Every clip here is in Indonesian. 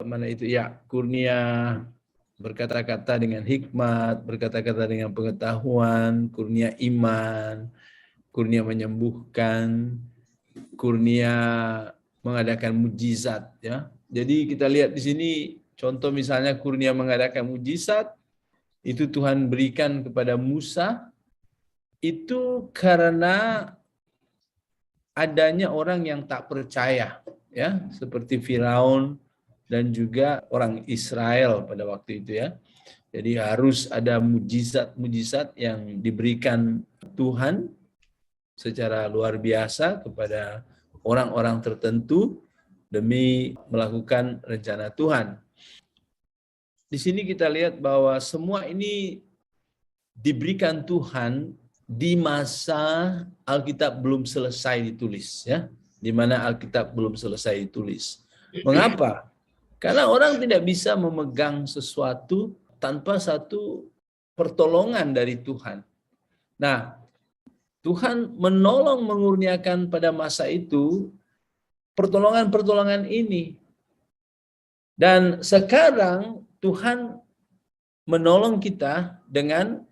mana itu ya, kurnia berkata-kata dengan hikmat, berkata-kata dengan pengetahuan, kurnia iman, kurnia menyembuhkan, kurnia mengadakan mujizat, ya. Jadi kita lihat di sini contoh misalnya kurnia mengadakan mujizat itu Tuhan berikan kepada Musa itu karena adanya orang yang tak percaya, ya, seperti Firaun dan juga orang Israel pada waktu itu, ya. Jadi harus ada mujizat-mujizat yang diberikan Tuhan secara luar biasa kepada orang-orang tertentu demi melakukan rencana Tuhan. Di sini kita lihat bahwa semua ini diberikan Tuhan di masa Alkitab belum selesai ditulis, ya. Di mana Alkitab belum selesai ditulis. Mengapa? Karena orang tidak bisa memegang sesuatu tanpa satu pertolongan dari Tuhan. Nah, Tuhan menolong mengurniakan pada masa itu pertolongan-pertolongan ini. Dan sekarang Tuhan menolong kita dengan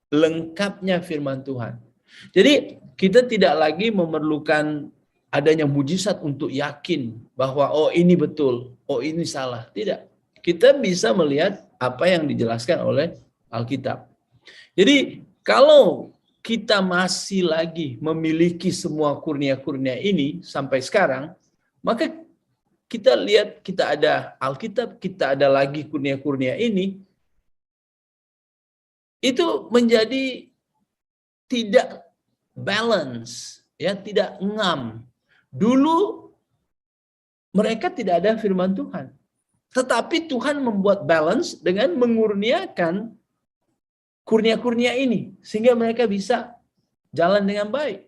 lengkapnya firman Tuhan. Jadi kita tidak lagi memerlukan adanya mujizat untuk yakin bahwa oh ini betul, oh ini salah. Tidak. Kita bisa melihat apa yang dijelaskan oleh Alkitab. Jadi kalau kita masih lagi memiliki semua kurnia-kurnia ini sampai sekarang, maka kita lihat kita ada Alkitab, kita ada lagi kurnia-kurnia ini, itu menjadi tidak balance, ya, tidak ngam. Dulu mereka tidak ada firman Tuhan, tetapi Tuhan membuat balance dengan mengurniakan kurnia-kurnia ini sehingga mereka bisa jalan dengan baik.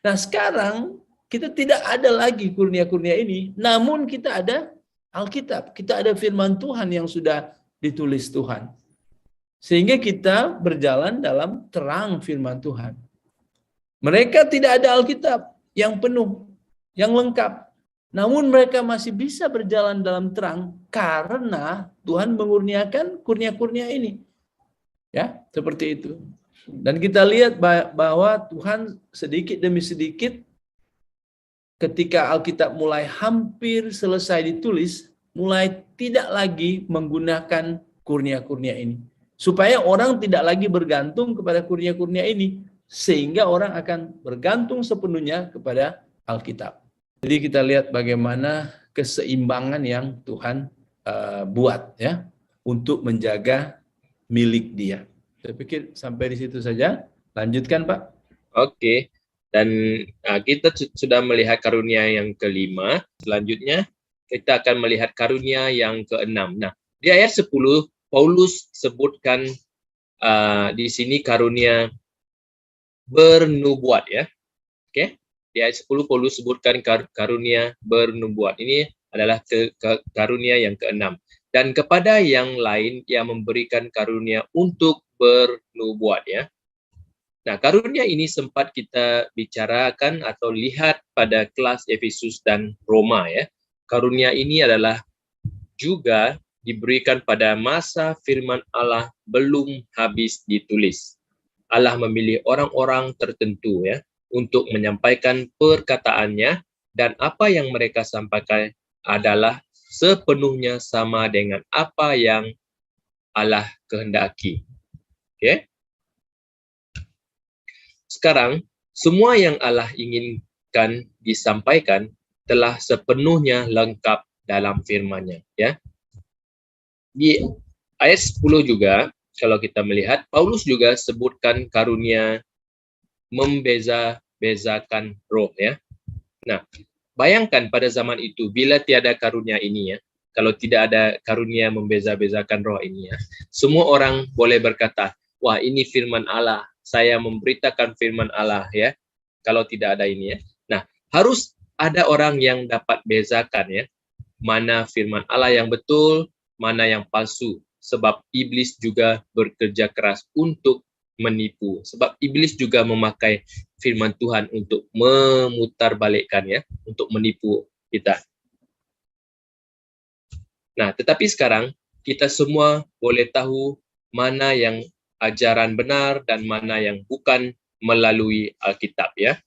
Nah, sekarang kita tidak ada lagi kurnia-kurnia ini, namun kita ada Alkitab, kita ada firman Tuhan yang sudah ditulis Tuhan. Sehingga kita berjalan dalam terang firman Tuhan. Mereka tidak ada Alkitab yang penuh, yang lengkap. Namun mereka masih bisa berjalan dalam terang karena Tuhan mengurniakan kurnia-kurnia ini. Ya, seperti itu. Dan kita lihat bahwa Tuhan sedikit demi sedikit ketika Alkitab mulai hampir selesai ditulis, mulai tidak lagi menggunakan kurnia-kurnia ini. Supaya orang tidak lagi bergantung kepada kurnia-kurnia ini, sehingga orang akan bergantung sepenuhnya kepada Alkitab. Jadi kita lihat bagaimana keseimbangan yang Tuhan buat, ya, untuk menjaga milik Dia. Saya pikir sampai di situ saja. Lanjutkan, Pak. Oke. Dan kita sudah melihat karunia yang kelima. Selanjutnya kita akan melihat karunia yang keenam. Nah, di ayat 10 Paulus sebutkan di sini karunia bernubuat, ya. Oke. Di ayat 10 Paulus sebutkan karunia bernubuat. Ini adalah karunia yang keenam. Dan kepada yang lain yang memberikan karunia untuk bernubuat, ya. Nah, karunia ini sempat kita bicarakan atau lihat pada kelas Efesus dan Roma, ya. Karunia ini adalah juga diberikan pada masa firman Allah belum habis ditulis. Allah memilih orang-orang tertentu, ya, untuk menyampaikan perkataannya, dan apa yang mereka sampaikan adalah sepenuhnya sama dengan apa yang Allah kehendaki. Oke. Sekarang, semua yang Allah inginkan disampaikan telah sepenuhnya lengkap dalam firman-Nya, ya. Di ayat 10 juga, kalau kita melihat, Paulus juga sebutkan karunia membeza-bezakan roh, ya. Nah, bayangkan pada zaman itu, bila tiada karunia ini, ya, kalau tidak ada karunia membeza-bezakan roh ini, ya, semua orang boleh berkata, wah, ini firman Allah, saya memberitakan firman Allah, ya. Kalau tidak ada ini, ya. Nah, harus ada orang yang dapat bezakan, ya, mana firman Allah yang betul, mana yang palsu. Sebab iblis juga bekerja keras untuk menipu. Sebab iblis juga memakai firman Tuhan untuk memutarbalikkan, ya, untuk menipu kita. Nah, tetapi sekarang kita semua boleh tahu mana yang ajaran benar dan mana yang bukan melalui Alkitab, ya.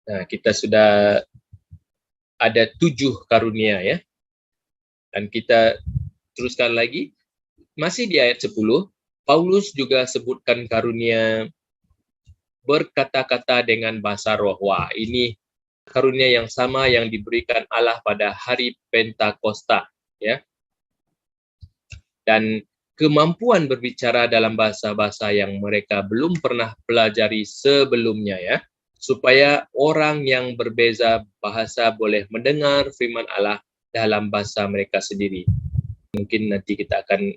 Nah, kita sudah ada 7 karunia, ya. Dan kita teruskan lagi, masih di ayat 10, Paulus juga sebutkan karunia berkata-kata dengan bahasa roh. Wah, ini karunia yang sama yang diberikan Allah pada hari Pentakosta, ya. Dan kemampuan berbicara dalam bahasa-bahasa yang mereka belum pernah pelajari sebelumnya, ya. Supaya orang yang berbeza bahasa boleh mendengar firman Allah dalam bahasa mereka sendiri. Mungkin nanti kita akan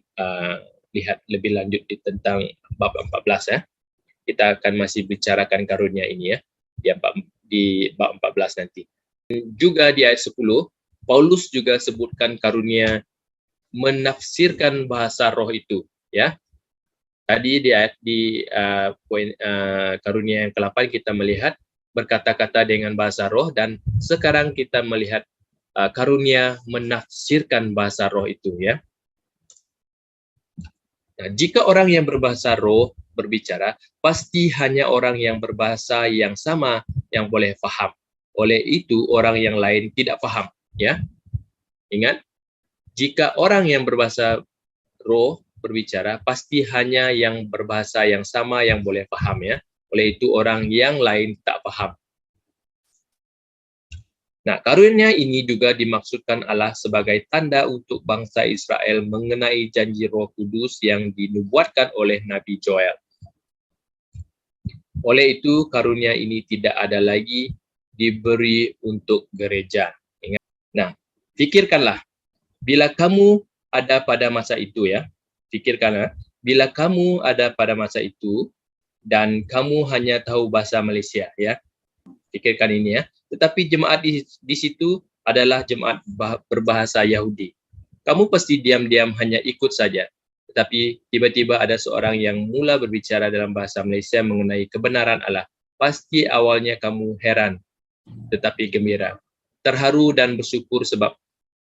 lihat lebih lanjut tentang bab 14, ya. Kita akan masih bicarakan karunia ini, ya, di bab 14 nanti. Juga di ayat 10, Paulus juga sebutkan karunia menafsirkan bahasa roh itu, ya. Tadi di ayat poin karunia yang ke-8 kita melihat berkata-kata dengan bahasa roh, dan sekarang kita melihat karunia menafsirkan bahasa roh itu, ya. Nah, jika orang yang berbahasa roh berbicara, pasti hanya orang yang berbahasa yang sama yang boleh faham. Oleh itu, orang yang lain tidak faham, ya. Ingat, jika orang yang berbahasa roh berbicara, pasti hanya yang berbahasa yang sama yang boleh faham, ya. Oleh itu, orang yang lain tak faham. Nah, karunia ini juga dimaksudkan Allah sebagai tanda untuk bangsa Israel mengenai janji Roh Kudus yang dinubuatkan oleh Nabi Joel. Oleh itu, karunia ini tidak ada lagi diberi untuk gereja. Ingat. Nah, pikirkanlah, bila kamu ada pada masa itu, ya. Pikirkanlah, bila kamu ada pada masa itu dan kamu hanya tahu bahasa Malaysia, ya. Pikirkan ini, ya. Tetapi jemaat di situ adalah jemaat berbahasa Yahudi. Kamu pasti diam-diam hanya ikut saja. Tetapi tiba-tiba ada seorang yang mula berbicara dalam bahasa Malaysia mengenai kebenaran Allah. Pasti awalnya kamu heran, tetapi gembira, terharu dan bersyukur sebab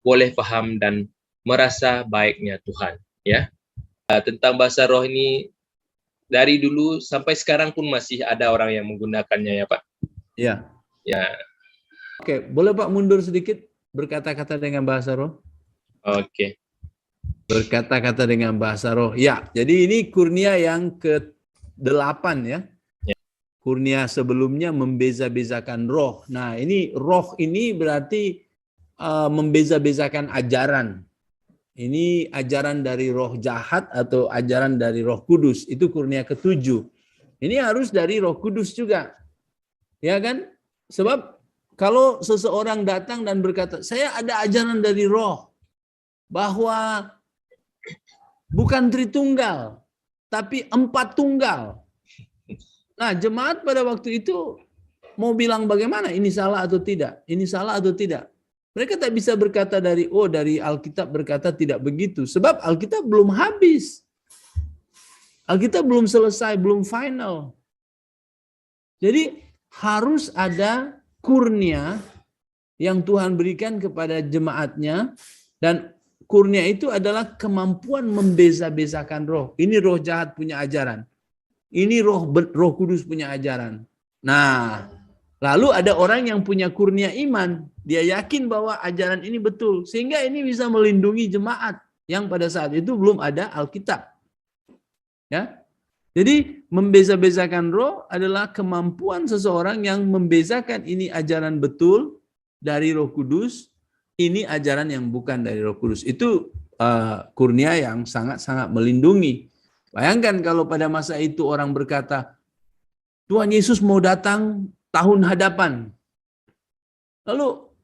boleh paham dan merasa baiknya Tuhan, ya. Tentang bahasa roh ini dari dulu sampai sekarang pun masih ada orang yang menggunakannya, ya, Pak. Ya. Ya. Oke, boleh Pak mundur sedikit berkata-kata dengan bahasa roh? Oke. Berkata-kata dengan bahasa roh. Ya, jadi ini kurnia yang ke-8, ya. Ya. Kurnia sebelumnya membeza-bezakan roh. Nah, ini roh ini berarti membeza-bezakan ajaran. Ini ajaran dari roh jahat atau ajaran dari Roh Kudus. Itu kurnia ke-7. Ini harus dari Roh Kudus juga. Ya kan? Sebab kalau seseorang datang dan berkata, saya ada ajaran dari roh, bahwa bukan Tritunggal, tapi 4 tunggal. Nah, jemaat pada waktu itu mau bilang bagaimana? Ini salah atau tidak? Ini salah atau tidak? Mereka tak bisa berkata dari Alkitab berkata tidak begitu. Sebab Alkitab belum habis. Alkitab belum selesai, belum final. Jadi harus ada kurnia yang Tuhan berikan kepada jemaatnya, dan kurnia itu adalah kemampuan membeza-bezakan roh. Ini roh jahat punya ajaran. Ini roh kudus punya ajaran. Nah, lalu ada orang yang punya kurnia iman. Dia yakin bahwa ajaran ini betul. Sehingga ini bisa melindungi jemaat yang pada saat itu belum ada Alkitab. Ya. Jadi membeza-bezakan roh adalah kemampuan seseorang yang membezakan ini ajaran betul dari Roh Kudus, ini ajaran yang bukan dari Roh Kudus. Itu kurnia yang sangat-sangat melindungi. Bayangkan kalau pada masa itu orang berkata, Tuhan Yesus mau datang tahun hadapan. Lalu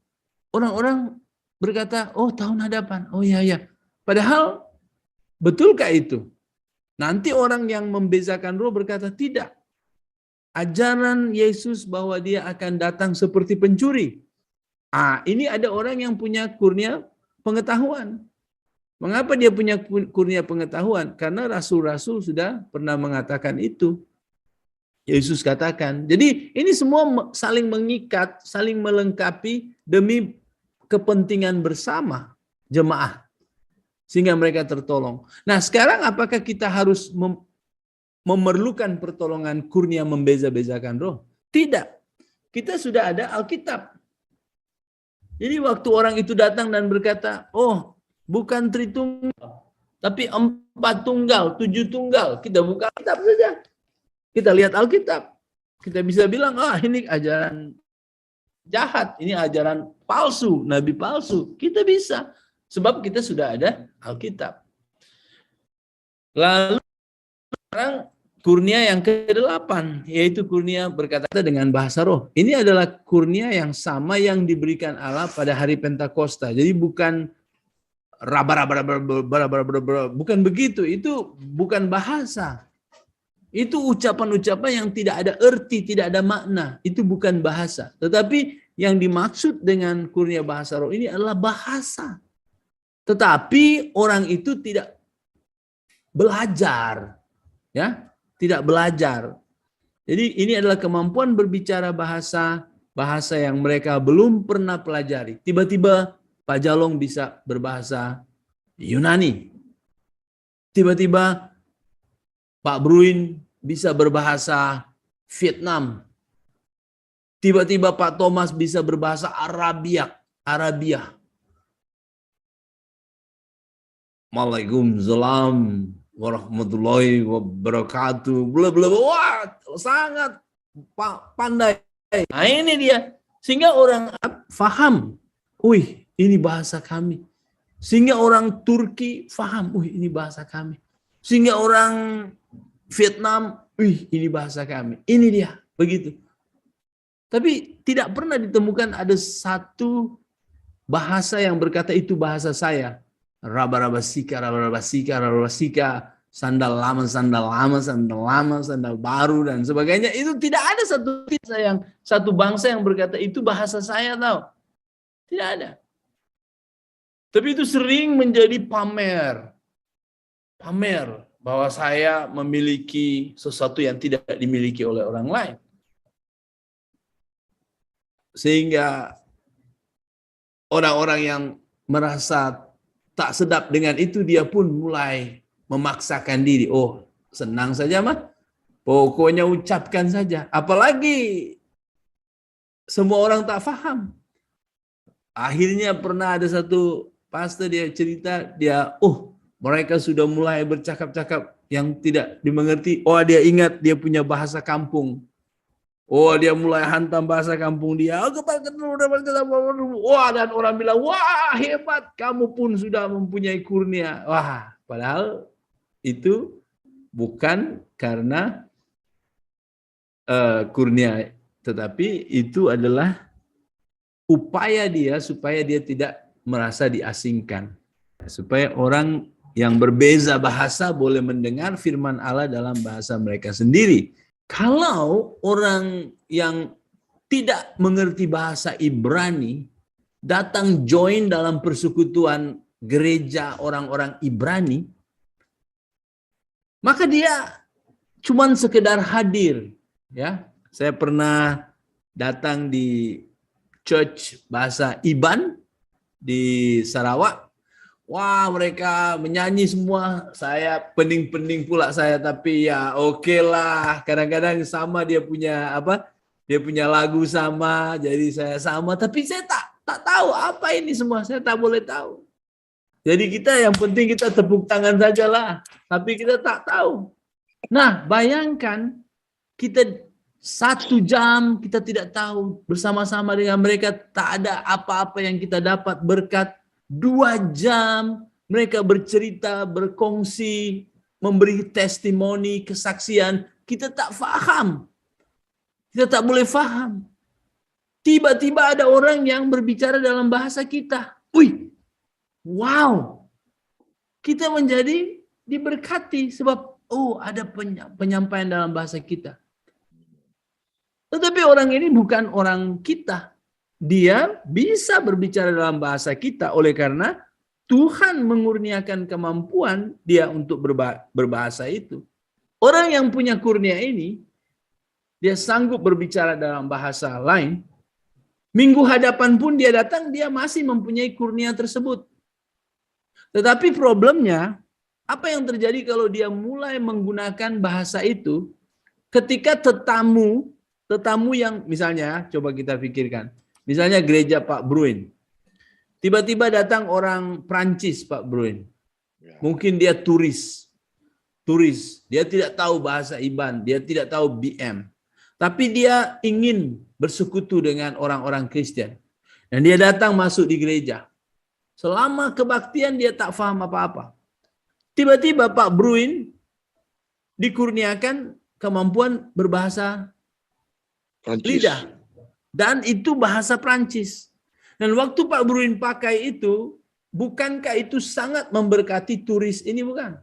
orang-orang berkata, oh tahun hadapan, oh iya. Padahal betulkah itu? Nanti orang yang membezakan roh berkata tidak. Ajaran Yesus bahwa dia akan datang seperti pencuri. Ini ada orang yang punya kurnia pengetahuan. Mengapa dia punya kurnia pengetahuan? Karena rasul-rasul sudah pernah mengatakan itu. Yesus katakan. Jadi ini semua saling mengikat, saling melengkapi demi kepentingan bersama jemaah sehingga mereka tertolong. Nah, sekarang apakah kita harus memerlukan pertolongan kurnia membeza-bezakan roh? Tidak. Kita sudah ada Alkitab. Jadi waktu orang itu datang dan berkata, oh bukan Tritunggal, tapi 4 tunggal, 7 tunggal. Kita buka Alkitab saja. Kita lihat Alkitab. Kita bisa bilang, ini ajaran jahat, ini ajaran palsu, nabi palsu. Kita bisa. Sebab kita sudah ada Alkitab. Lalu sekarang kurnia yang ke-8, yaitu kurnia berkata-kata dengan bahasa roh. Ini adalah kurnia yang sama yang diberikan Allah pada hari Pentakosta. Jadi bukan bukan begitu. Itu bukan bahasa. Itu ucapan-ucapan yang tidak ada arti, tidak ada makna. Itu bukan bahasa. Tetapi yang dimaksud dengan kurnia bahasa roh ini adalah bahasa. Tetapi orang itu tidak belajar. Ya, tidak belajar. Jadi ini adalah kemampuan berbicara bahasa yang mereka belum pernah pelajari. Tiba-tiba Pak Jalong bisa berbahasa Yunani. Tiba-tiba Pak Bruin bisa berbahasa Vietnam. Tiba-tiba Pak Thomas bisa berbahasa Arabia. Waalaikumsalam warahmatullahi wabarakatuh. Wah, sangat pandai. Nah ini dia. Sehingga orang faham. Ini bahasa kami. Sehingga orang Turki faham. Ini bahasa kami. Sehingga orang Vietnam, ini bahasa kami. Ini dia. Begitu. Tapi tidak pernah ditemukan ada satu bahasa yang berkata itu bahasa saya. Raba-rabasika, sandal lama, sandal baru, dan sebagainya. Itu tidak ada satu bangsa yang berkata itu bahasa saya, tahu. Tidak ada. Tapi itu sering menjadi pamer bahwa saya memiliki sesuatu yang tidak dimiliki oleh orang lain. Sehingga orang-orang yang merasa tak sedap dengan itu, dia pun mulai memaksakan diri. Oh, senang saja mah. Pokoknya ucapkan saja. Apalagi semua orang tak paham. Akhirnya pernah ada satu pastor, dia cerita, mereka sudah mulai bercakap-cakap yang tidak dimengerti. Oh, dia ingat dia punya bahasa kampung. Oh, dia mulai hantam bahasa kampung dia. Wah, dan orang bilang, wah hebat, kamu pun sudah mempunyai kurnia. Wah, padahal itu bukan karena kurnia, tetapi itu adalah upaya dia supaya dia tidak merasa diasingkan. Supaya orang yang berbeza bahasa boleh mendengar firman Allah dalam bahasa mereka sendiri. Kalau orang yang tidak mengerti bahasa Ibrani datang join dalam persekutuan gereja orang-orang Ibrani, maka dia cuman sekedar hadir. Ya, saya pernah datang di church bahasa Iban di Sarawak. Wah, mereka menyanyi semua. Saya pening-pening pula saya, tapi ya oke lah. Kadang-kadang sama dia punya Dia punya lagu sama, jadi saya sama. Tapi saya tak tahu apa ini semua. Saya tak boleh tahu. Jadi kita yang penting kita tepuk tangan sajalah. Tapi kita tak tahu. Nah, bayangkan kita 1 jam kita tidak tahu bersama-sama dengan mereka, tak ada apa-apa yang kita dapat berkat. 2 jam mereka bercerita, berkongsi, memberi testimoni, kesaksian. Kita tak faham. Kita tak boleh faham. Tiba-tiba ada orang yang berbicara dalam bahasa kita. Wow. Kita menjadi diberkati sebab ada penyampaian dalam bahasa kita. Tetapi orang ini bukan orang kita. Dia bisa berbicara dalam bahasa kita oleh karena Tuhan mengurniakan kemampuan dia untuk berbahasa itu. Orang yang punya kurnia ini, dia sanggup berbicara dalam bahasa lain Minggu hadapan pun dia datang, dia masih mempunyai kurnia tersebut. Tetapi problemnya, apa yang terjadi kalau dia mulai menggunakan bahasa itu ketika tetamu yang misalnya, coba kita pikirkan, misalnya gereja Pak Bruin, tiba-tiba datang orang Prancis Pak Bruin, mungkin dia turis, dia tidak tahu bahasa Iban, dia tidak tahu BM, tapi dia ingin bersekutu dengan orang-orang Kristen, dan dia datang masuk di gereja. Selama kebaktian dia tak paham apa-apa. Tiba-tiba Pak Bruin dikurniakan kemampuan berbahasa Prancis. lidah. Dan itu bahasa Prancis. Dan waktu Pak Bruin pakai itu, bukankah itu sangat memberkati turis ini, bukan?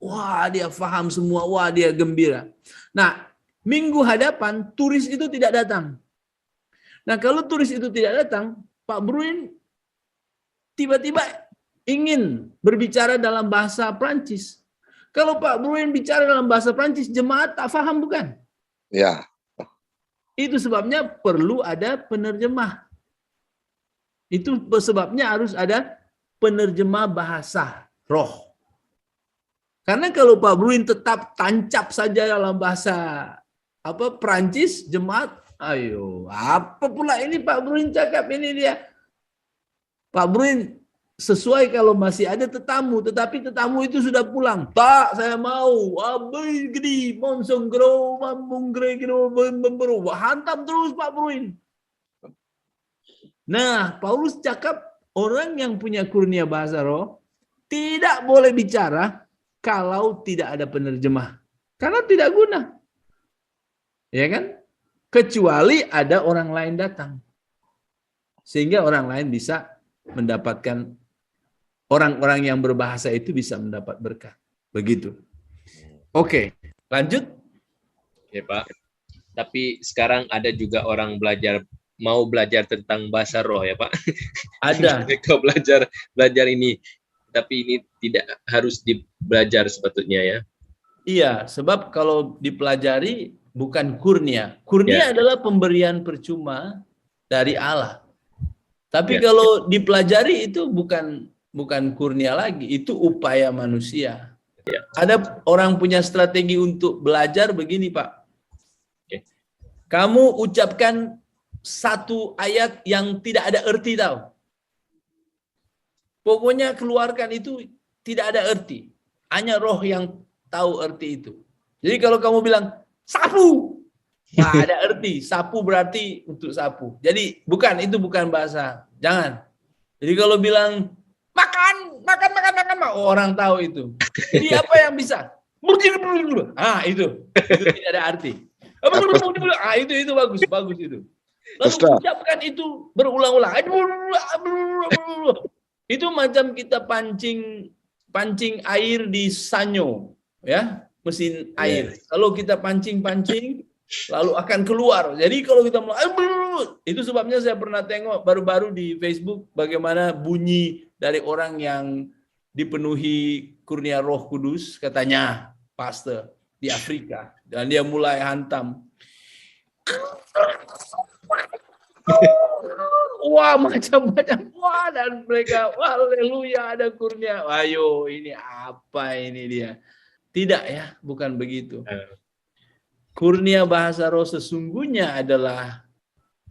Wah, dia paham semua. Wah, dia gembira. Nah, minggu hadapan, turis itu tidak datang. Nah, kalau turis itu tidak datang, Pak Bruin tiba-tiba ingin berbicara dalam bahasa Prancis. Kalau Pak Bruin bicara dalam bahasa Prancis, jemaat tak paham, bukan? Ya. Itu sebabnya perlu ada penerjemah. Itu sebabnya harus ada penerjemah bahasa roh. Karena kalau Pak Bruin tetap tancap saja dalam bahasa Prancis, jemaat, ayo, apa pula ini Pak Bruin cakap ini dia. Pak Bruin sesuai kalau masih ada tetamu, tetapi tetamu itu sudah pulang. Tak, saya mau. Abai gede, monsongro, mambungre, hantam terus Pak Bruin. Nah, Paulus cakap orang yang punya kurnia bahasa roh tidak boleh bicara kalau tidak ada penerjemah. Karena tidak guna. Ya kan? Kecuali ada orang lain datang. Sehingga orang lain bisa mendapatkan, orang-orang yang berbahasa itu bisa mendapat berkat. Begitu. Oke, lanjut. Ya Pak. Tapi sekarang ada juga orang mau belajar tentang bahasa roh ya Pak. Ada. Mereka belajar ini. Tapi ini tidak harus dibelajar sebetulnya ya. Iya, sebab kalau dipelajari bukan kurnia. Kurnia adalah pemberian percuma dari Allah. Tapi kalau dipelajari itu bukan kurnia lagi, itu upaya manusia. Ada orang punya strategi untuk belajar begini, Pak. Kamu ucapkan satu ayat yang tidak ada arti, tahu? Pokoknya keluarkan itu tidak ada arti. Hanya roh yang tahu arti itu. Jadi kalau kamu bilang sapu, nah, ada arti. Sapu berarti untuk sapu. Jadi itu bukan bahasa. Jangan. Jadi kalau bilang makan, orang tahu itu. Jadi apa yang bisa? Itu tidak ada arti. Itu bagus itu. Lalu ucapkan itu berulang-ulang. Itu macam kita pancing air di sanyo, ya, mesin air. Kalau kita pancing lalu akan keluar. Jadi kalau kita itu sebabnya saya pernah tengok baru-baru di Facebook bagaimana bunyi dari orang yang dipenuhi kurnia Roh Kudus, katanya pastor di Afrika, dan dia mulai hantam. Wah, macam-macam. Wah, dan mereka, haleluya, ada kurnia. Ayo, ini apa ini dia? Tidak ya, bukan begitu. Kurnia bahasa roh sesungguhnya adalah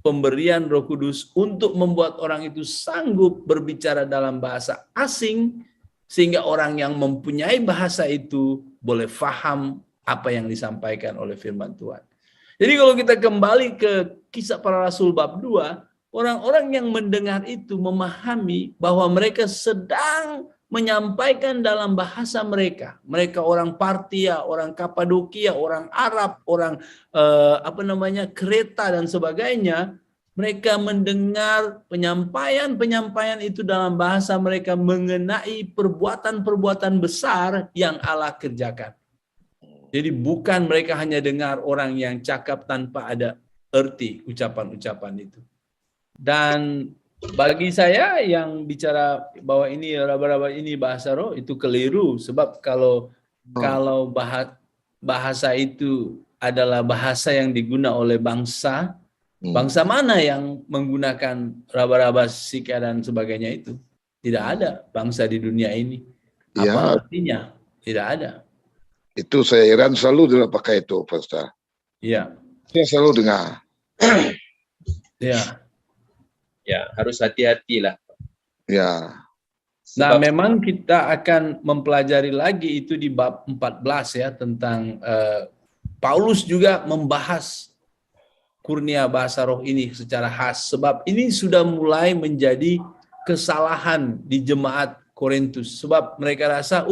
pemberian Roh Kudus untuk membuat orang itu sanggup berbicara dalam bahasa asing, sehingga orang yang mempunyai bahasa itu boleh faham apa yang disampaikan oleh firman Tuhan. Jadi kalau kita kembali ke Kisah Para Rasul bab 2, orang-orang yang mendengar itu memahami bahwa mereka sedang menyampaikan dalam bahasa mereka. Mereka orang Partia, orang Kapadokia, orang Arab, orang Kreta dan sebagainya. Mereka mendengar penyampaian itu dalam bahasa mereka mengenai perbuatan-perbuatan besar yang Allah kerjakan. Jadi bukan mereka hanya dengar orang yang cakap tanpa ada arti ucapan-ucapan itu. Dan bagi saya yang bicara bahwa ini raba-raba ini bahasa roh itu keliru, sebab kalau bahasa itu adalah bahasa yang digunakan oleh bangsa Bangsa mana yang menggunakan raba-raba sika dan sebagainya itu? Tidak ada bangsa di dunia ini. Apa artinya? Tidak ada. Itu saya heran selalu dia pakai itu, Pak Ustaz. Iya. Saya selalu dengar. Ya. Ya, harus hati-hatilah. Ya. Nah, memang kita akan mempelajari lagi itu di bab 14 ya, tentang Paulus juga membahas kurnia bahasa roh ini secara khas, sebab ini sudah mulai menjadi kesalahan di jemaat Korintus, sebab mereka rasa,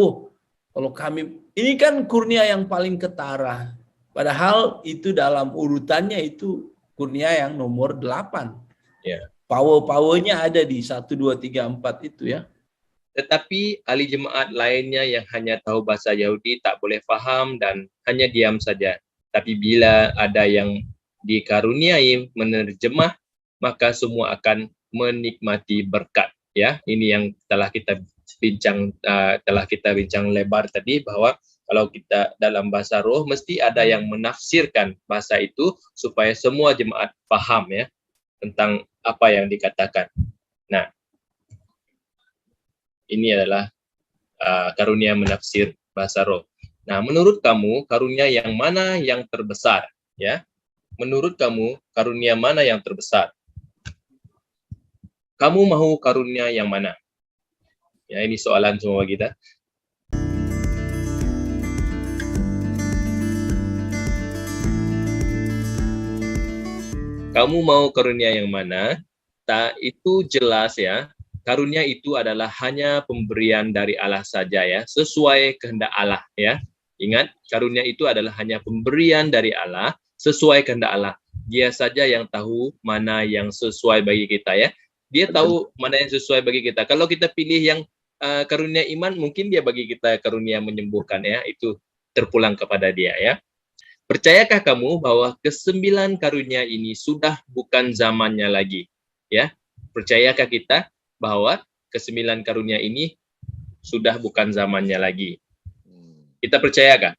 kalau kami, ini kan kurnia yang paling ketara, padahal itu dalam urutannya itu kurnia yang nomor 8. Ya. Power-powernya ada di 1, 2, 3, 4 itu ya. Tetapi ahli jemaat lainnya yang hanya tahu bahasa Yahudi tak boleh faham dan hanya diam saja. Tapi bila ada yang dikaruniai menerjemah, maka semua akan menikmati berkat. Ya, ini yang telah kita bincang lebar tadi, bahwa kalau kita dalam bahasa roh mesti ada yang menafsirkan bahasa itu supaya semua jemaat paham ya tentang apa yang dikatakan. Nah, ini adalah karunia menafsir bahasa roh. Nah, menurut kamu karunia yang mana yang terbesar? Ya, menurut kamu karunia mana yang terbesar? Kamu mau karunia yang mana? Ya, ini soalan semua kita. Kamu mau karunia yang mana? Itu jelas ya. Karunia itu adalah hanya pemberian dari Allah saja ya, sesuai kehendak Allah ya. Ingat, karunia itu adalah hanya pemberian dari Allah sesuai kehendak Allah. Dia saja yang tahu mana yang sesuai bagi kita ya. Dia tahu mana yang sesuai bagi kita. Kalau kita pilih yang karunia iman, mungkin dia bagi kita karunia menyembuhkan ya. Itu terpulang kepada dia ya. Percayakah kamu bahwa ke-9 karunia ini sudah bukan zamannya lagi? Ya, percayakah kita bahwa ke-9 karunia ini sudah bukan zamannya lagi? Kita percayakah?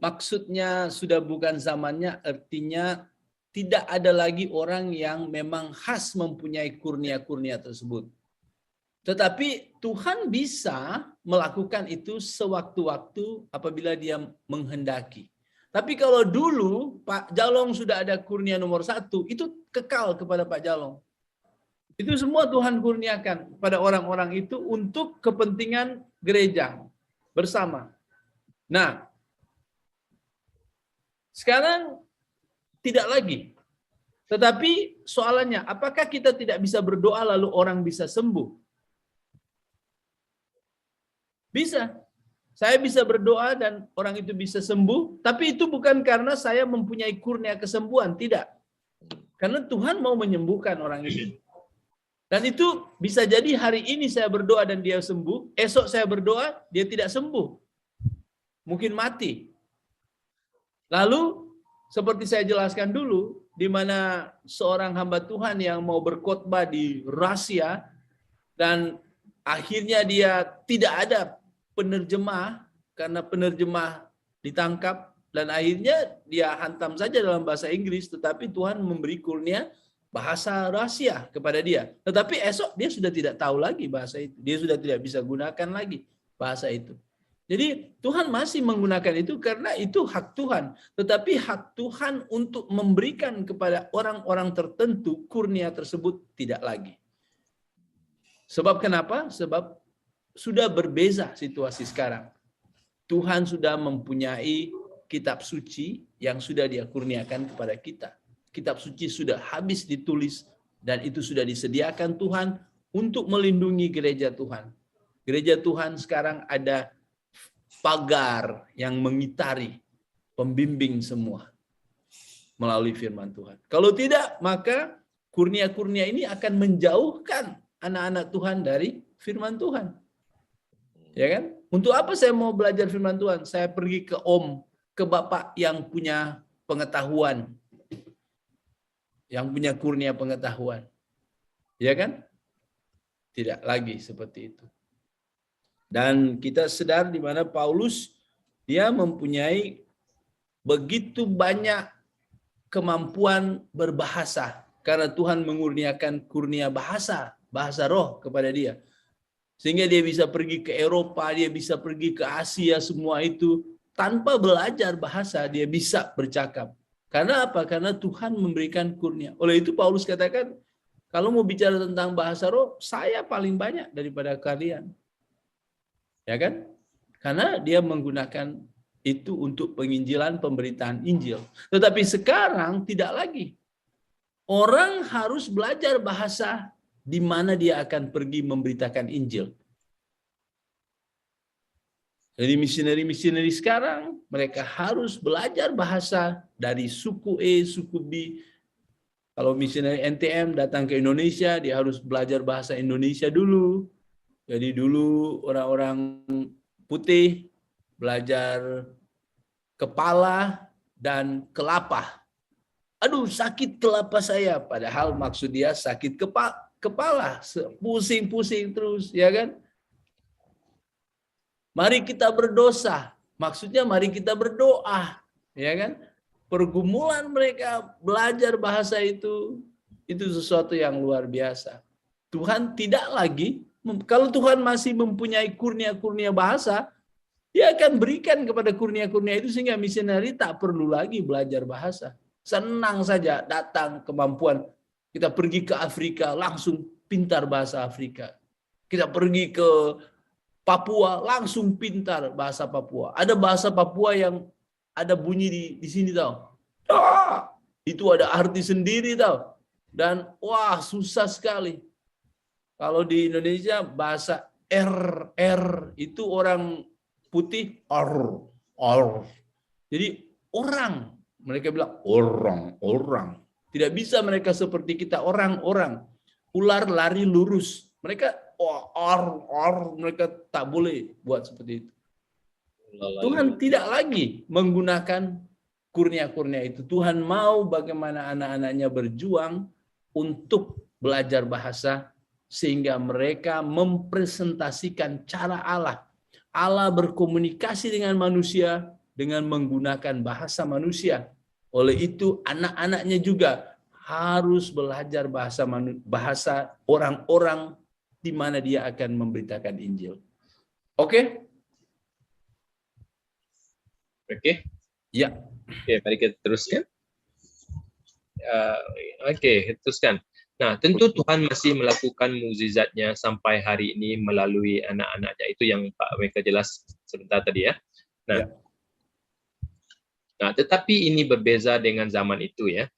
Maksudnya sudah bukan zamannya, artinya tidak ada lagi orang yang memang khas mempunyai kurnia-kurnia tersebut. Tetapi Tuhan bisa melakukan itu sewaktu-waktu apabila dia menghendaki. Tapi kalau dulu Pak Jalong sudah ada kurnia nomor 1, itu kekal kepada Pak Jalong. Itu semua Tuhan kurniakan pada orang-orang itu untuk kepentingan gereja bersama. Nah, sekarang tidak lagi. Tetapi soalannya, apakah kita tidak bisa berdoa lalu orang bisa sembuh? Bisa. Saya bisa berdoa dan orang itu bisa sembuh, tapi itu bukan karena saya mempunyai kurnia kesembuhan, tidak. Karena Tuhan mau menyembuhkan orang itu. Dan itu bisa jadi hari ini saya berdoa dan dia sembuh, esok saya berdoa, dia tidak sembuh. Mungkin mati. Lalu, seperti saya jelaskan dulu, di mana seorang hamba Tuhan yang mau berkhotbah di Rusia, dan akhirnya dia tidak ada penerjemah, karena penerjemah ditangkap, dan akhirnya dia hantam saja dalam bahasa Inggris, tetapi Tuhan memberi kurnia bahasa Rusia kepada dia. Tetapi esok dia sudah tidak tahu lagi bahasa itu. Dia sudah tidak bisa gunakan lagi bahasa itu. Jadi Tuhan masih menggunakan itu karena itu hak Tuhan. Tetapi hak Tuhan untuk memberikan kepada orang-orang tertentu kurnia tersebut tidak lagi. Sebab kenapa? Sebab sudah berbeza situasi sekarang. Tuhan sudah mempunyai kitab suci yang sudah dia kurniakan kepada kita. Kitab suci sudah habis ditulis dan itu sudah disediakan Tuhan untuk melindungi gereja Tuhan. Gereja Tuhan sekarang ada pagar yang mengitari, pembimbing semua melalui firman Tuhan. Kalau tidak, maka kurnia-kurnia ini akan menjauhkan anak-anak Tuhan dari firman Tuhan. Ya kan? Untuk apa saya mau belajar firman Tuhan? Saya pergi ke ke bapak yang punya pengetahuan, yang punya kurnia pengetahuan. Ya kan? Tidak lagi seperti itu. Dan kita sadar di mana Paulus dia mempunyai begitu banyak kemampuan berbahasa karena Tuhan mengurniakan kurnia bahasa roh kepada dia. Sehingga dia bisa pergi ke Eropa, dia bisa pergi ke Asia, semua itu tanpa belajar bahasa dia bisa bercakap. Karena apa? Karena Tuhan memberikan kurnia. Oleh itu Paulus katakan, kalau mau bicara tentang bahasa roh, saya paling banyak daripada kalian. Ya kan? Karena dia menggunakan itu untuk penginjilan, pemberitaan Injil. Tetapi sekarang tidak lagi. Orang harus belajar bahasa di mana dia akan pergi memberitakan Injil. Jadi misioneri-misioneri sekarang, mereka harus belajar bahasa dari suku E, suku B. Kalau misioneri NTM datang ke Indonesia, dia harus belajar bahasa Indonesia dulu. Jadi dulu orang-orang putih belajar kepala dan kelapa. Aduh, sakit kelapa saya. Padahal maksud dia sakit kepala. Pusing-pusing terus, ya kan? Mari kita berdosa. Maksudnya mari kita berdoa, ya kan? Pergumulan mereka belajar bahasa itu sesuatu yang luar biasa. Tuhan tidak lagi, kalau Tuhan masih mempunyai kurnia-kurnia bahasa, dia akan berikan kepada kurnia-kurnia itu sehingga misioneri tak perlu lagi belajar bahasa. Senang saja datang kemampuan. Kita pergi ke Afrika, langsung pintar bahasa Afrika. Kita pergi ke Papua, langsung pintar bahasa Papua. Ada bahasa Papua yang ada bunyi di sini tahu. Itu ada arti sendiri tahu. Dan wah susah sekali. Kalau di Indonesia bahasa R itu orang putih or. Jadi orang, mereka bilang orang. Tidak bisa mereka seperti kita orang. Ular lari lurus. Mereka mereka tak boleh buat seperti itu. Tuhan tidak lagi menggunakan kurnia-kurnia itu. Tuhan mau bagaimana anak-anaknya berjuang untuk belajar bahasa sehingga mereka mempresentasikan cara Allah. Allah berkomunikasi dengan manusia dengan menggunakan bahasa manusia. Oleh itu anak-anaknya juga harus belajar bahasa orang-orang di mana dia akan memberitakan Injil. Oke? Oke. Ya. Oke, mari kita teruskan. Oke, teruskan. Nah, tentu Tuhan masih melakukan mukjizatnya sampai hari ini melalui anak-anaknya. Itu yang Pak Weka jelas sebentar tadi ya. Nah, Nah, tetapi ini berbeza dengan zaman itu ya.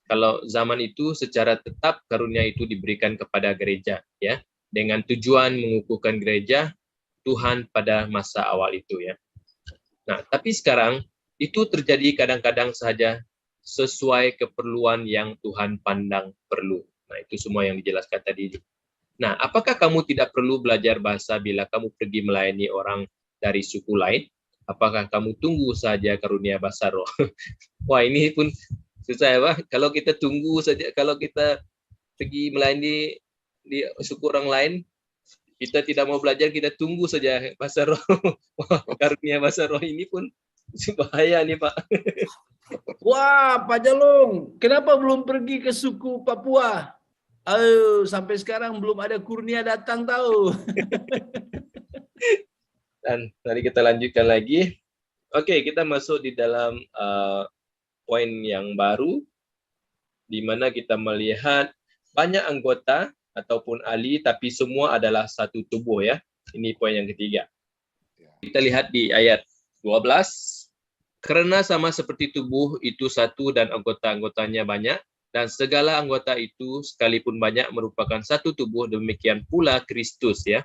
Kalau zaman itu secara tetap karunia itu diberikan kepada gereja ya, dengan tujuan mengukuhkan gereja Tuhan pada masa awal itu ya. Nah, tapi sekarang itu terjadi kadang-kadang saja sesuai keperluan yang Tuhan pandang perlu. Nah, itu semua yang dijelaskan tadi. Nah, apakah kamu tidak perlu belajar bahasa bila kamu pergi melayani orang dari suku lain? Apakah kamu tunggu saja karunia bahasa roh? Wah, ini pun susah ya, Pak. Kalau kita tunggu saja, kalau kita pergi melayani di suku orang lain, kita tidak mau belajar, kita tunggu saja bahasa roh. Wah, karunia bahasa roh ini pun bahaya nih, Pak. Wah, Pak Jalung, kenapa belum pergi ke suku Papua? Ayo, sampai sekarang belum ada kurnia datang tahu. Dan mari kita lanjutkan lagi. Oke, kita masuk di dalam poin yang baru, di mana kita melihat banyak anggota ataupun ahli, tapi semua adalah satu tubuh ya. Ini poin yang ketiga. Kita lihat di ayat 12. Karena sama seperti tubuh itu satu dan anggota-anggotanya banyak, dan segala anggota itu sekalipun banyak merupakan satu tubuh, demikian pula Kristus ya.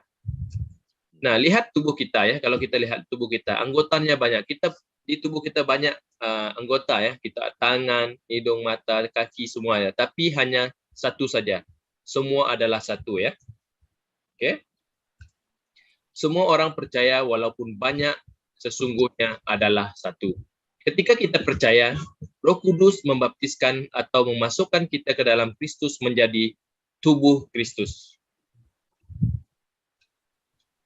Nah, lihat tubuh kita ya. Kalau kita lihat tubuh kita, anggotanya banyak. Kita di tubuh kita banyak anggota ya. Kita tangan, hidung, mata, kaki semuanya. Tapi hanya satu saja. Semua adalah satu ya. Oke. Semua orang percaya walaupun banyak, sesungguhnya adalah satu. Ketika kita percaya, Roh Kudus membaptiskan atau memasukkan kita ke dalam Kristus menjadi tubuh Kristus.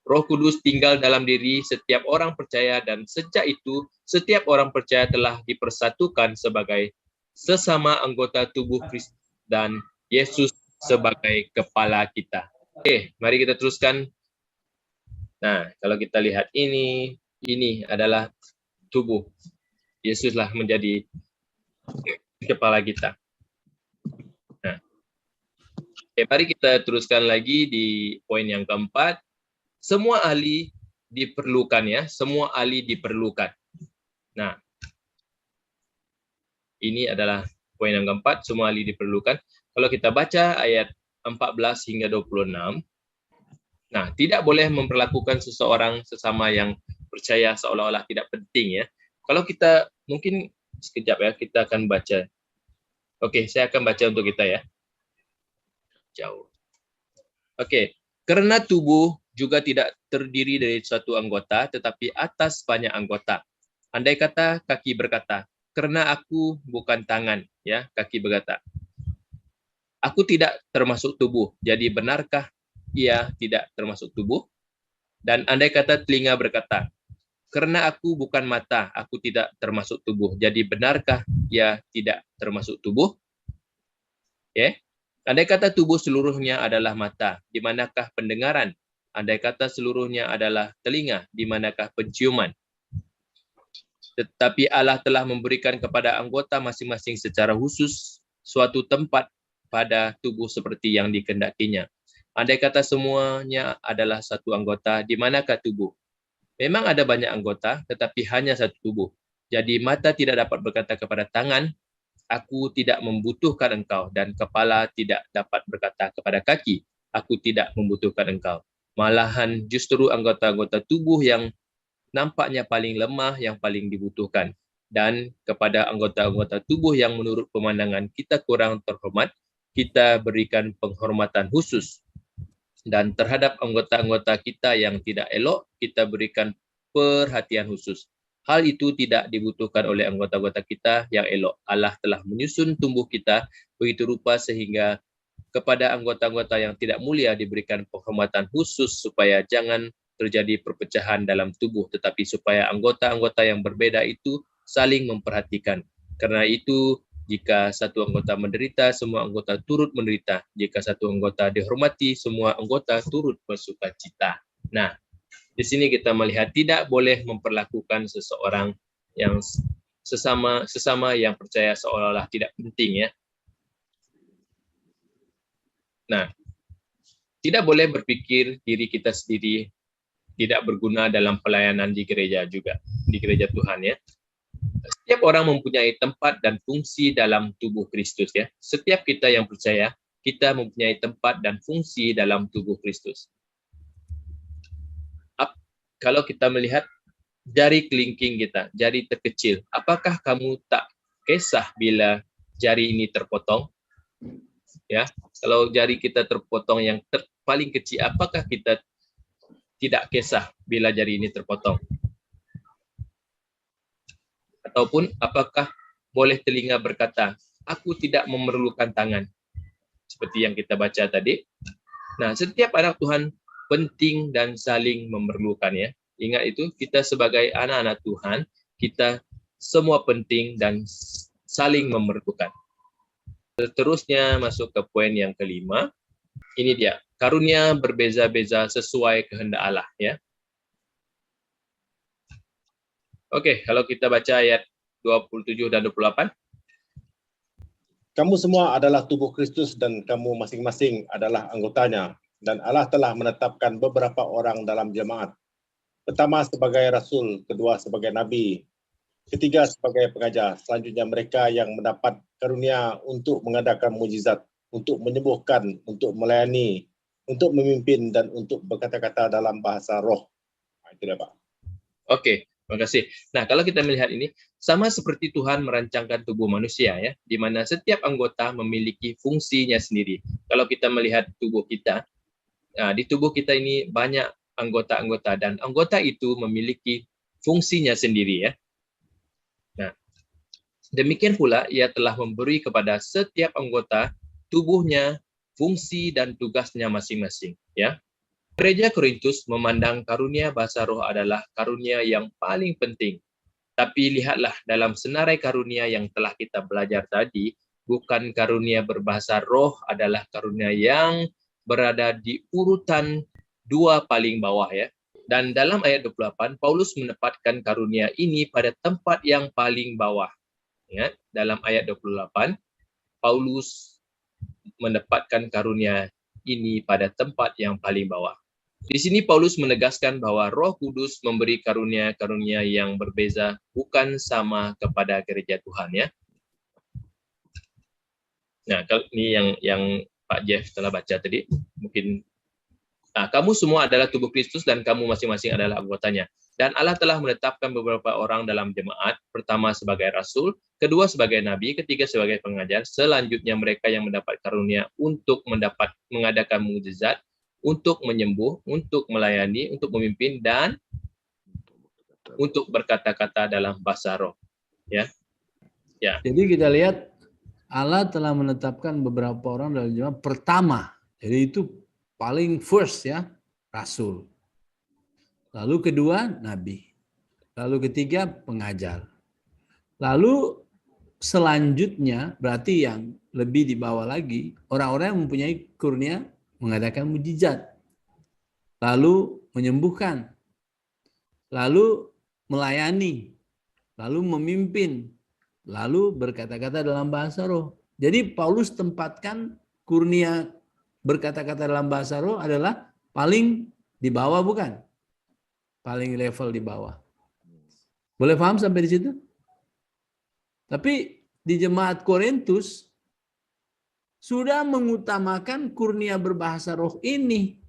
Roh Kudus tinggal dalam diri setiap orang percaya dan sejak itu setiap orang percaya telah dipersatukan sebagai sesama anggota tubuh Kristus dan Yesus sebagai kepala kita. Oke, mari kita teruskan. Nah, kalau kita lihat ini adalah tubuh. Yesuslah menjadi kepala kita. Nah, oke, mari kita teruskan lagi di poin yang keempat. Semua ahli diperlukan ya, semua ahli diperlukan. Nah, ini adalah poin yang keempat, semua ahli diperlukan. Kalau kita baca ayat 14 hingga 26, nah, tidak boleh memperlakukan seseorang sesama yang percaya seolah-olah tidak penting ya. Kalau kita mungkin sekejap ya, kita akan baca. Oke, saya akan baca untuk kita ya. Jauh. Oke, karena tubuh juga tidak terdiri dari satu anggota, tetapi atas banyak anggota. Andai kata kaki berkata, karena aku bukan tangan, ya, kaki berkata, aku tidak termasuk tubuh. Jadi benarkah ia tidak termasuk tubuh? Dan andai kata telinga berkata, karena aku bukan mata, aku tidak termasuk tubuh. Jadi benarkah ia tidak termasuk tubuh? Ya. Andai kata tubuh seluruhnya adalah mata, di manakah pendengaran? Andai kata seluruhnya adalah telinga, di manakah penciuman? Tetapi Allah telah memberikan kepada anggota masing-masing secara khusus suatu tempat pada tubuh seperti yang dikehendakinya. Andai kata semuanya adalah satu anggota, di manakah tubuh? Memang ada banyak anggota, tetapi hanya satu tubuh. Jadi mata tidak dapat berkata kepada tangan, aku tidak membutuhkan engkau, dan kepala tidak dapat berkata kepada kaki, aku tidak membutuhkan engkau. Malahan justru anggota-anggota tubuh yang nampaknya paling lemah yang paling dibutuhkan. Dan kepada anggota-anggota tubuh yang menurut pemandangan kita kurang terhormat, kita berikan penghormatan khusus. Dan terhadap anggota-anggota kita yang tidak elok, kita berikan perhatian khusus. Hal itu tidak dibutuhkan oleh anggota-anggota kita yang elok. Allah telah menyusun tubuh kita begitu rupa sehingga kepada anggota-anggota yang tidak mulia diberikan penghormatan khusus supaya jangan terjadi perpecahan dalam tubuh, tetapi supaya anggota-anggota yang berbeda itu saling memperhatikan. Karena itu, jika satu anggota menderita, semua anggota turut menderita. Jika satu anggota dihormati, semua anggota turut bersukacita. Nah, di sini kita melihat tidak boleh memperlakukan seseorang yang sesama yang percaya seolah-olah tidak penting ya. Nah, tidak boleh berpikir diri kita sendiri tidak berguna dalam pelayanan di gereja juga, di gereja Tuhan ya. Setiap orang mempunyai tempat dan fungsi dalam tubuh Kristus ya. Setiap kita yang percaya, kita mempunyai tempat dan fungsi dalam tubuh Kristus. Kalau kita melihat jari kelingking kita, jari terkecil, apakah kamu tak kisah bila jari ini terpotong? Ya, kalau jari kita terpotong yang paling kecil, apakah kita tidak kisah bila jari ini terpotong? Ataupun apakah boleh telinga berkata, aku tidak memerlukan tangan? Seperti yang kita baca tadi. Nah, setiap anak Tuhan penting dan saling memerlukan ya. Ingat itu, kita sebagai anak-anak Tuhan, kita semua penting dan saling memerlukan. Seterusnya masuk ke poin yang kelima. Ini dia, karunia berbeza-beza sesuai kehendak Allah ya. Oke, kalau kita baca ayat 27 dan 28. Kamu semua adalah tubuh Kristus dan kamu masing-masing adalah anggotanya. Dan Allah telah menetapkan beberapa orang dalam jemaat. Pertama sebagai rasul, kedua sebagai nabi, ketiga sebagai pengajar. Selanjutnya mereka yang mendapat karunia untuk mengadakan mukjizat, untuk menyembuhkan, untuk melayani, untuk memimpin dan untuk berkata-kata dalam bahasa roh. Itu dia Pak. Oke, terima kasih. Nah, kalau kita melihat ini, sama seperti Tuhan merancangkan tubuh manusia ya, di mana setiap anggota memiliki fungsinya sendiri. Kalau kita melihat tubuh kita, di tubuh kita ini banyak anggota-anggota dan anggota itu memiliki fungsinya sendiri ya. Nah, demikian pula ia telah memberi kepada setiap anggota tubuhnya fungsi dan tugasnya masing-masing ya. Gereja Korintus memandang karunia bahasa roh adalah karunia yang paling penting. Tapi lihatlah dalam senarai karunia yang telah kita belajar tadi, bukan karunia berbahasa roh adalah karunia yang berada di urutan 2 paling bawah ya. Dan dalam ayat 28, Paulus menempatkan karunia ini pada tempat yang paling bawah. Ya, dalam ayat 28, Paulus menempatkan karunia ini pada tempat yang paling bawah. Di sini Paulus menegaskan bahwa Roh Kudus memberi karunia-karunia yang berbeza, bukan sama kepada gereja Tuhan ya. Nah, kalau ini yang Pak Jeff telah baca tadi, mungkin kamu semua adalah tubuh Kristus dan kamu masing-masing adalah anggotanya. Dan Allah telah menetapkan beberapa orang dalam jemaat, pertama sebagai rasul, kedua sebagai nabi, ketiga sebagai pengajar, selanjutnya mereka yang mendapat karunia untuk mengadakan mukjizat, untuk menyembuh, untuk melayani, untuk memimpin, dan untuk berkata-kata dalam bahasa roh. Ya. Jadi kita lihat Allah telah menetapkan beberapa orang dalam jemaat pertama. Jadi itu paling first ya, rasul. Lalu kedua, nabi. Lalu ketiga, pengajar. Lalu selanjutnya, berarti yang lebih di bawah lagi, orang-orang yang mempunyai kurnia mengadakan mukjizat, lalu menyembuhkan, lalu melayani, lalu memimpin, lalu berkata-kata dalam bahasa roh. Jadi Paulus tempatkan kurnia berkata-kata dalam bahasa roh adalah paling di bawah, bukan? Paling level di bawah. Boleh paham sampai di situ? Tapi di jemaat Korintus sudah mengutamakan kurnia berbahasa roh ini.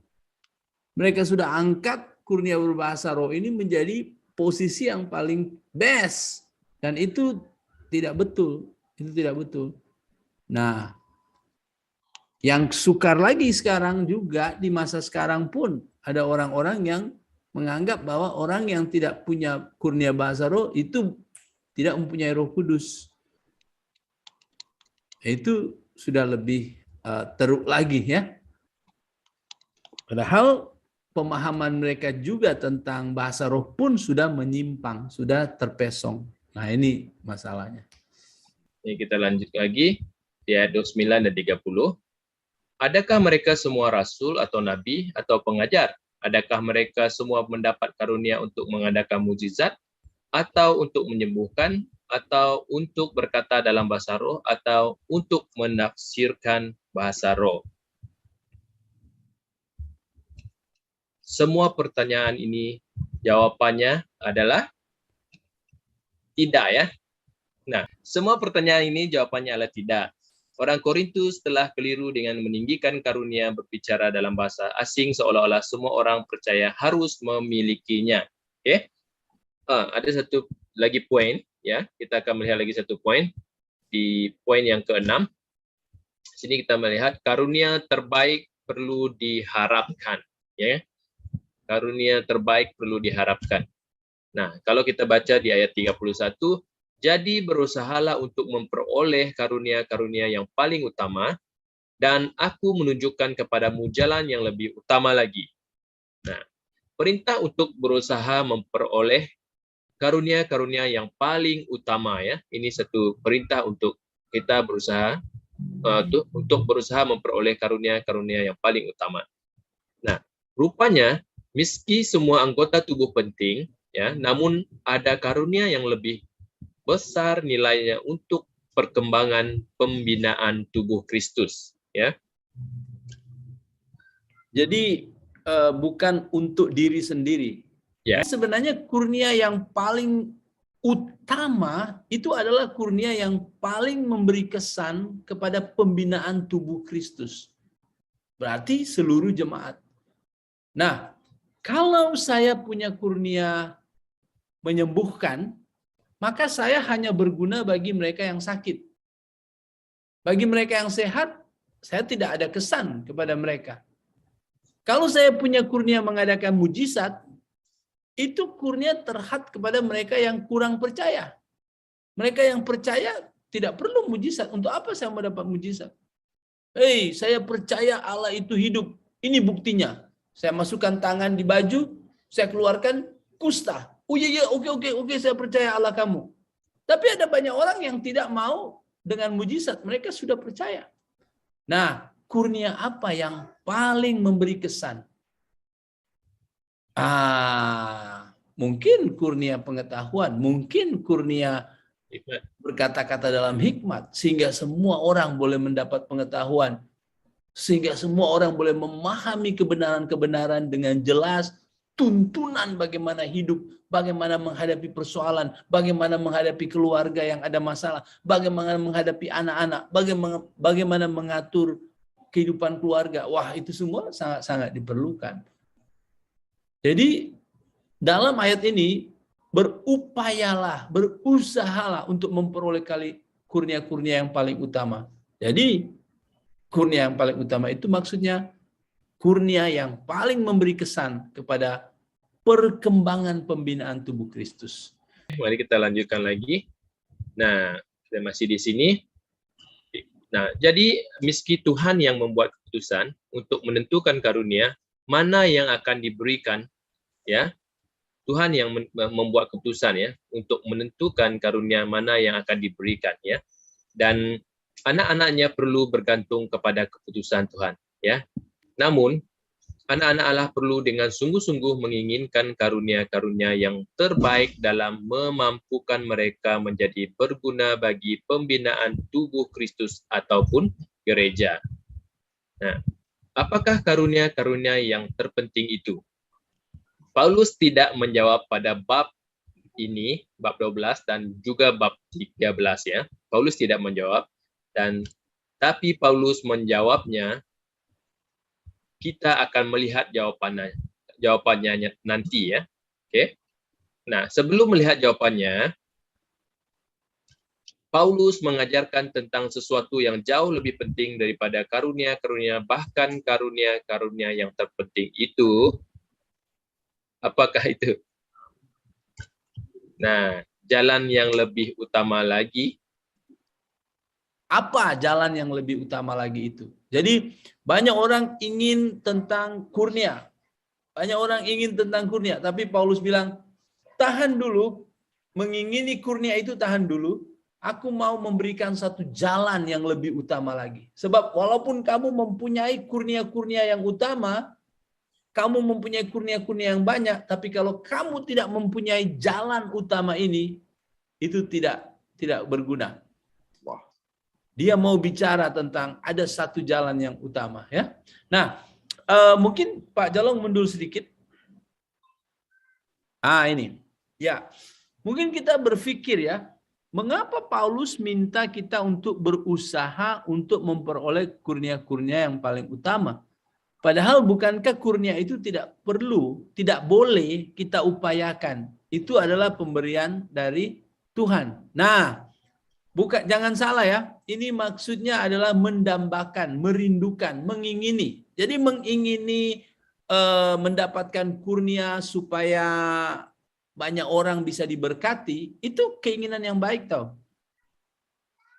Mereka sudah angkat kurnia berbahasa roh ini menjadi posisi yang paling best. Dan itu tidak betul. Itu tidak betul. Nah, yang sukar lagi sekarang juga di masa sekarang pun ada orang-orang yang menganggap bahwa orang yang tidak punya kurnia bahasa roh itu tidak mempunyai Roh Kudus. Itu sudah lebih teruk lagi ya. Padahal pemahaman mereka juga tentang bahasa roh pun sudah menyimpang, sudah terpesong. Nah ini masalahnya. Ini kita lanjut lagi di ayat 29 dan 30. Adakah mereka semua rasul atau nabi atau pengajar? Adakah mereka semua mendapat karunia untuk mengadakan mukjizat atau untuk menyembuhkan atau untuk berkata dalam bahasa roh atau untuk menafsirkan bahasa roh? Semua pertanyaan ini jawabannya adalah tidak ya. Nah, semua pertanyaan ini jawabannya adalah tidak. Orang Korintus telah keliru dengan meninggikan karunia berbicara dalam bahasa asing seolah-olah semua orang percaya harus memilikinya. Oke? Ada satu lagi poin ya. Kita akan melihat lagi satu poin di poin yang ke-6. Sini kita melihat karunia terbaik perlu diharapkan ya. Karunia terbaik perlu diharapkan. Nah, kalau kita baca di ayat 31, jadi berusahalah untuk memperoleh karunia-karunia yang paling utama, dan aku menunjukkan kepadamu jalan yang lebih utama lagi. Nah, perintah untuk berusaha memperoleh karunia-karunia yang paling utama ya. Ini satu perintah untuk kita berusaha untuk berusaha memperoleh karunia-karunia yang paling utama. Nah, rupanya meski semua anggota tubuh penting ya, namun ada karunia yang lebih besar nilainya untuk perkembangan pembinaan tubuh Kristus ya. Jadi bukan untuk diri sendiri. Ya. Sebenarnya kurnia yang paling utama itu adalah kurnia yang paling memberi kesan kepada pembinaan tubuh Kristus. Berarti seluruh jemaat. Nah, kalau saya punya kurnia menyembuhkan, maka saya hanya berguna bagi mereka yang sakit. Bagi mereka yang sehat, saya tidak ada kesan kepada mereka. Kalau saya punya kurnia mengadakan mujizat, itu kurnia terhad kepada mereka yang kurang percaya. Mereka yang percaya tidak perlu mujizat. Untuk apa saya mendapat mujizat? Saya percaya Allah itu hidup. Ini buktinya. Saya masukkan tangan di baju, saya keluarkan kusta. Oh iya, oke, saya percaya Allah kamu. Tapi ada banyak orang yang tidak mau dengan mujizat, mereka sudah percaya. Nah, kurnia apa yang paling memberi kesan? Mungkin kurnia pengetahuan, mungkin kurnia berkata-kata dalam hikmat, sehingga semua orang boleh mendapat pengetahuan, sehingga semua orang boleh memahami kebenaran-kebenaran dengan jelas, tuntunan bagaimana hidup, bagaimana menghadapi persoalan, bagaimana menghadapi keluarga yang ada masalah, bagaimana menghadapi anak-anak, bagaimana mengatur kehidupan keluarga. Wah, itu semua sangat-sangat diperlukan. Jadi dalam ayat ini, berupayalah, berusahalah untuk memperoleh kurnia-kurnia yang paling utama. Jadi kurnia yang paling utama itu maksudnya kurnia yang paling memberi kesan kepada perkembangan pembinaan tubuh Kristus. Mari kita lanjutkan lagi. Nah, kita masih di sini. Nah, jadi meski Tuhan yang membuat keputusan untuk menentukan karunia mana yang akan diberikan, ya, Tuhan yang membuat keputusan ya untuk menentukan karunia mana yang akan diberikan, ya, dan anak-anaknya perlu bergantung kepada keputusan Tuhan, ya. Namun anak-anak Allah perlu dengan sungguh-sungguh menginginkan karunia-karunia yang terbaik dalam memampukan mereka menjadi berguna bagi pembinaan tubuh Kristus ataupun gereja. Nah, apakah karunia-karunia yang terpenting itu? Paulus tidak menjawab pada bab ini, bab 12 dan juga bab 13 ya. Paulus tidak menjawab, tapi Paulus menjawabnya. Kita akan melihat jawabannya nanti ya. Oke. Nah, sebelum melihat jawabannya, Paulus mengajarkan tentang sesuatu yang jauh lebih penting daripada karunia-karunia, bahkan karunia-karunia yang terpenting itu. Apakah itu? Nah, jalan yang lebih utama lagi. Apa jalan yang lebih utama lagi itu? Jadi banyak orang ingin tentang kurnia. Banyak orang ingin tentang kurnia. Tapi Paulus bilang, tahan dulu. Mengingini kurnia itu tahan dulu. Aku mau memberikan satu jalan yang lebih utama lagi. Sebab walaupun kamu mempunyai kurnia-kurnia yang utama, kamu mempunyai kurnia-kurnia yang banyak, tapi kalau kamu tidak mempunyai jalan utama ini, itu tidak berguna. Dia mau bicara tentang ada satu jalan yang utama, ya. Nah, mungkin Pak Jalong mundur sedikit. Ini, ya. Mungkin kita berpikir ya, mengapa Paulus minta kita untuk berusaha untuk memperoleh kurnia-kurnia yang paling utama? Padahal bukankah kurnia itu tidak perlu, tidak boleh kita upayakan. Itu adalah pemberian dari Tuhan. Nah, jangan salah ya. Ini maksudnya adalah mendambakan, merindukan, mengingini. Jadi mengingini mendapatkan kurnia supaya banyak orang bisa diberkati, itu keinginan yang baik tau.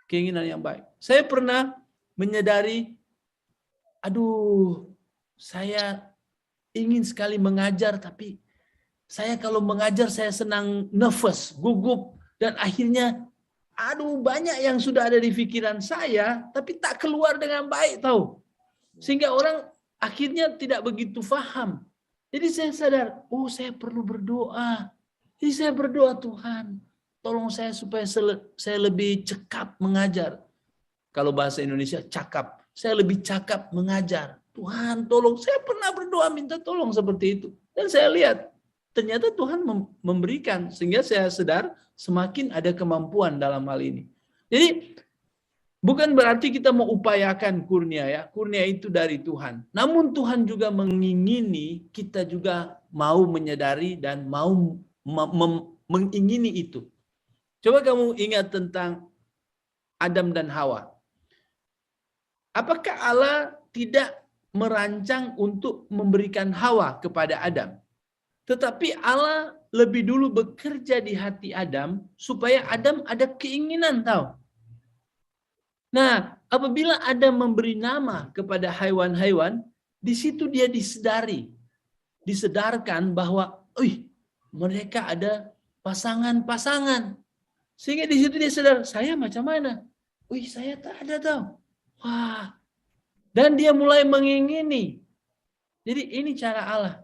Keinginan yang baik. Saya pernah menyadari, saya ingin sekali mengajar, tapi saya kalau mengajar saya senang nervous, gugup, dan akhirnya banyak yang sudah ada di pikiran saya, tapi tak keluar dengan baik tahu. Sehingga orang akhirnya tidak begitu paham. Jadi saya sadar, saya perlu berdoa. Jadi saya berdoa, Tuhan, tolong saya supaya saya lebih cakap mengajar. Kalau bahasa Indonesia, cakap. Saya lebih cakap mengajar. Tuhan, tolong. Saya pernah berdoa minta tolong seperti itu. Dan saya lihat, ternyata Tuhan memberikan. Sehingga saya sadar, semakin ada kemampuan dalam hal ini. Jadi, bukan berarti kita mau upayakan kurnia ya. Kurnia itu dari Tuhan. Namun Tuhan juga mengingini kita juga mau menyadari dan mau mengingini itu. Coba kamu ingat tentang Adam dan Hawa. Apakah Allah tidak merancang untuk memberikan Hawa kepada Adam? Tetapi Allah lebih dulu bekerja di hati Adam supaya Adam ada keinginan tahu. Nah, apabila Adam memberi nama kepada haiwan-haiwan, di situ dia disadari disedarkan bahwa, mereka ada pasangan-pasangan. Sehingga di situ dia sadar, saya macam mana? Saya tak ada tahu. Wah. Dan dia mulai mengingini. Jadi ini cara Allah.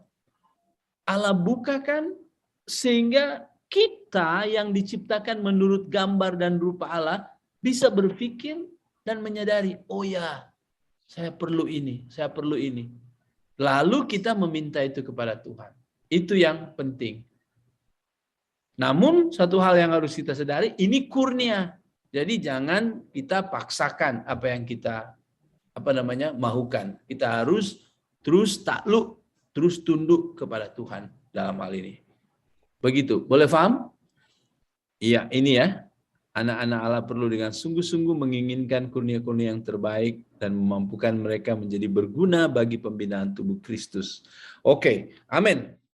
Allah bukakan sehingga kita yang diciptakan menurut gambar dan rupa Allah bisa berpikir dan menyadari, oh ya, saya perlu ini, saya perlu ini. Lalu kita meminta itu kepada Tuhan. Itu yang penting. Namun satu hal yang harus kita sadari, ini kurnia. Jadi jangan kita paksakan apa yang kita mahukan. Kita harus terus takluk, terus tunduk kepada Tuhan dalam hal ini. Begitu. Boleh paham? Iya, ini ya. Anak-anak Allah perlu dengan sungguh-sungguh menginginkan kurnia-kurnia yang terbaik dan memampukan mereka menjadi berguna bagi pembinaan tubuh Kristus. Oke, amin.